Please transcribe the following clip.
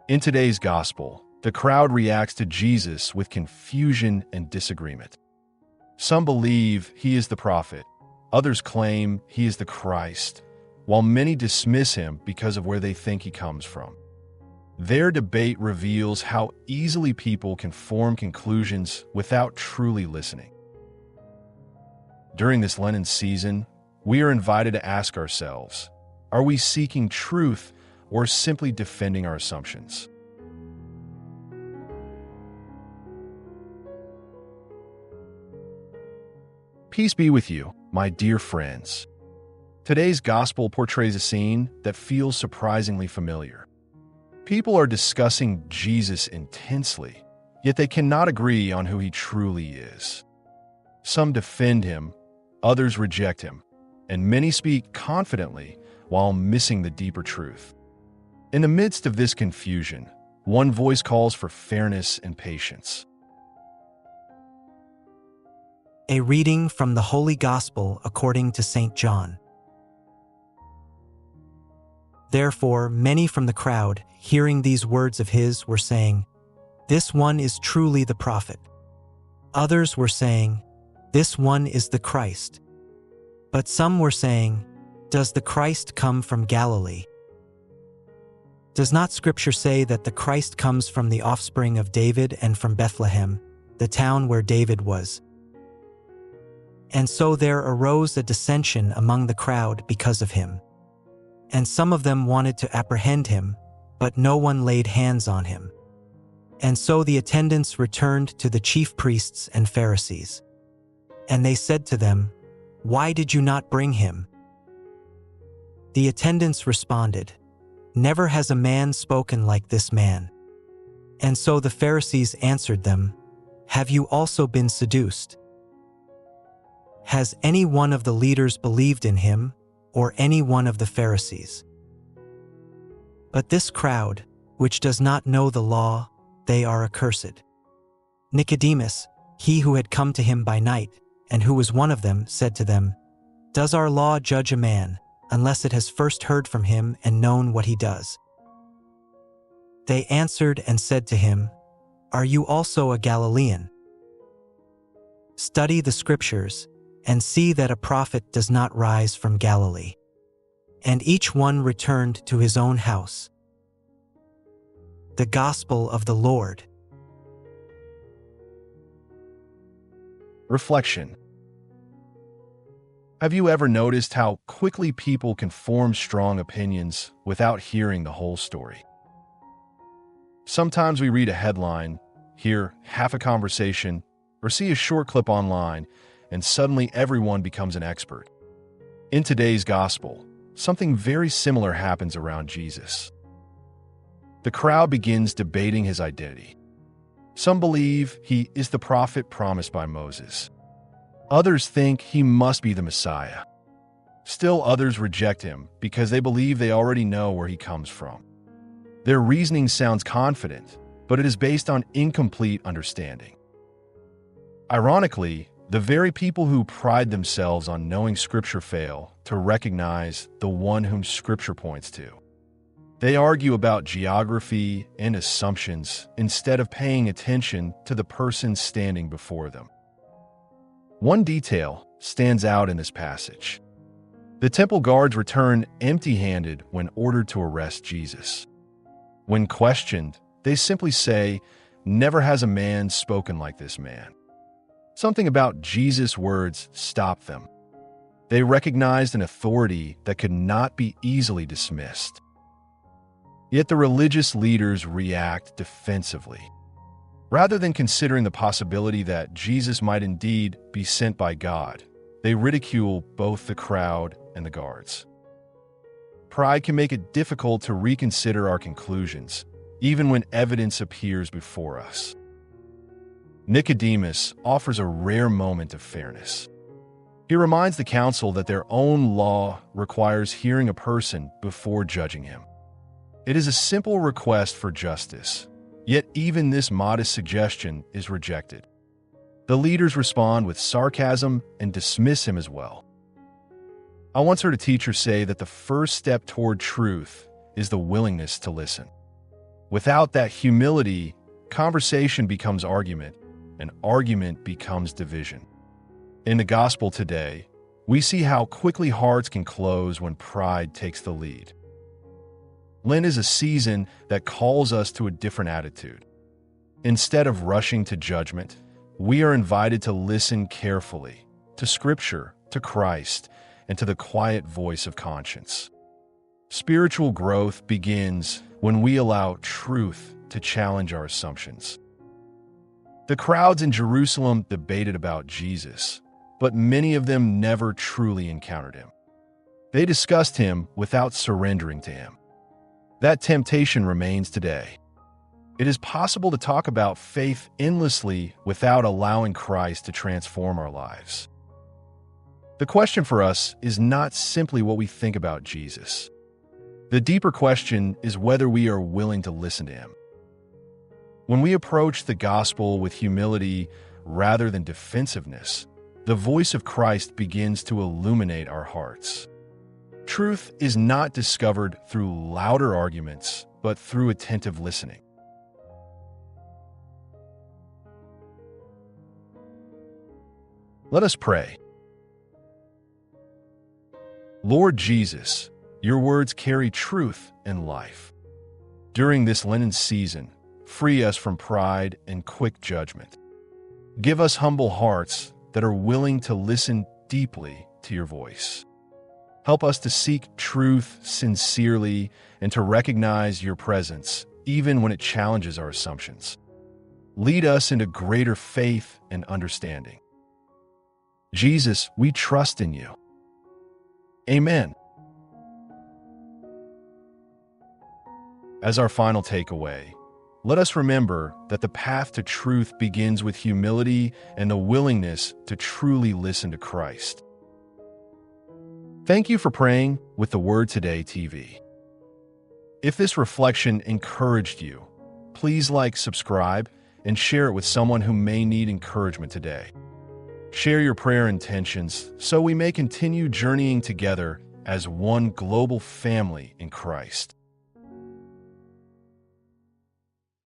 In today's gospel, the crowd reacts to Jesus with confusion and disagreement. Some believe he is the prophet, others claim he is the Christ, while many dismiss him because of where they think he comes from. Their debate reveals how easily people can form conclusions without truly listening. During this Lenten season, we are invited to ask ourselves, are we seeking truth or simply defending our assumptions? Peace be with you, my dear friends. Today's gospel portrays a scene that feels surprisingly familiar. People are discussing Jesus intensely, yet they cannot agree on who he truly is. Some defend him, others reject him, and many speak confidently while missing the deeper truth. In the midst of this confusion, one voice calls for fairness and patience. A reading from the Holy Gospel according to St. John. Therefore, many from the crowd, hearing these words of his, were saying, "This one is truly the prophet." Others were saying, "This one is the Christ." But some were saying, "Does the Christ come from Galilee? Does not Scripture say that the Christ comes from the offspring of David and from Bethlehem, the town where David was?" And so there arose a dissension among the crowd because of him. And some of them wanted to apprehend him, but no one laid hands on him. And so the attendants returned to the chief priests and Pharisees. And they said to them, "Why did you not bring him?" The attendants responded, "Never has a man spoken like this man." And so the Pharisees answered them, "Have you also been seduced? Has any one of the leaders believed in him, or any one of the Pharisees? But this crowd, which does not know the law, they are accursed." Nicodemus, he who had come to him by night, and who was one of them, said to them, "Does our law judge a man, unless it has first heard from him and known what he does?" They answered and said to him, "Are you also a Galilean? Study the Scriptures, and see that a prophet does not rise from Galilee." And each one returned to his own house. The Gospel of the Lord. Reflection. Have you ever noticed how quickly people can form strong opinions without hearing the whole story? Sometimes we read a headline, hear half a conversation, or see a short clip online, and suddenly everyone becomes an expert. In today's gospel, something very similar happens around Jesus. The crowd begins debating his identity. Some believe he is the prophet promised by Moses. Others think he must be the Messiah. Still others reject him because they believe they already know where he comes from. Their reasoning sounds confident, but it is based on incomplete understanding. Ironically, the very people who pride themselves on knowing Scripture fail to recognize the one whom Scripture points to. They argue about geography and assumptions instead of paying attention to the person standing before them. One detail stands out in this passage. The temple guards return empty-handed when ordered to arrest Jesus. When questioned, they simply say, "Never has a man spoken like this man." Something about Jesus' words stopped them. They recognized an authority that could not be easily dismissed. Yet the religious leaders react defensively. Rather than considering the possibility that Jesus might indeed be sent by God, they ridicule both the crowd and the guards. Pride can make it difficult to reconsider our conclusions, even when evidence appears before us. Nicodemus offers a rare moment of fairness. He reminds the council that their own law requires hearing a person before judging him. It is a simple request for justice, yet even this modest suggestion is rejected. The leaders respond with sarcasm and dismiss him as well. I once heard a teacher say that the first step toward truth is the willingness to listen. Without that humility, conversation becomes argument, and argument becomes division. In the gospel today, we see how quickly hearts can close when pride takes the lead. Lent is a season that calls us to a different attitude. Instead of rushing to judgment, we are invited to listen carefully to Scripture, to Christ, and to the quiet voice of conscience. Spiritual growth begins when we allow truth to challenge our assumptions. The crowds in Jerusalem debated about Jesus, but many of them never truly encountered him. They discussed him without surrendering to him. That temptation remains today. It is possible to talk about faith endlessly without allowing Christ to transform our lives. The question for us is not simply what we think about Jesus. The deeper question is whether we are willing to listen to him. When we approach the gospel with humility rather than defensiveness, the voice of Christ begins to illuminate our hearts. Truth is not discovered through louder arguments, but through attentive listening. Let us pray. Lord Jesus, your words carry truth and life. During this Lenten season, free us from pride and quick judgment. Give us humble hearts that are willing to listen deeply to your voice. Help us to seek truth sincerely and to recognize your presence, even when it challenges our assumptions. Lead us into greater faith and understanding. Jesus, we trust in you. Amen. As our final takeaway, let us remember that the path to truth begins with humility and the willingness to truly listen to Christ. Thank you for praying with the Word Today TV. If this reflection encouraged you, please like, subscribe, and share it with someone who may need encouragement today. Share your prayer intentions so we may continue journeying together as one global family in Christ.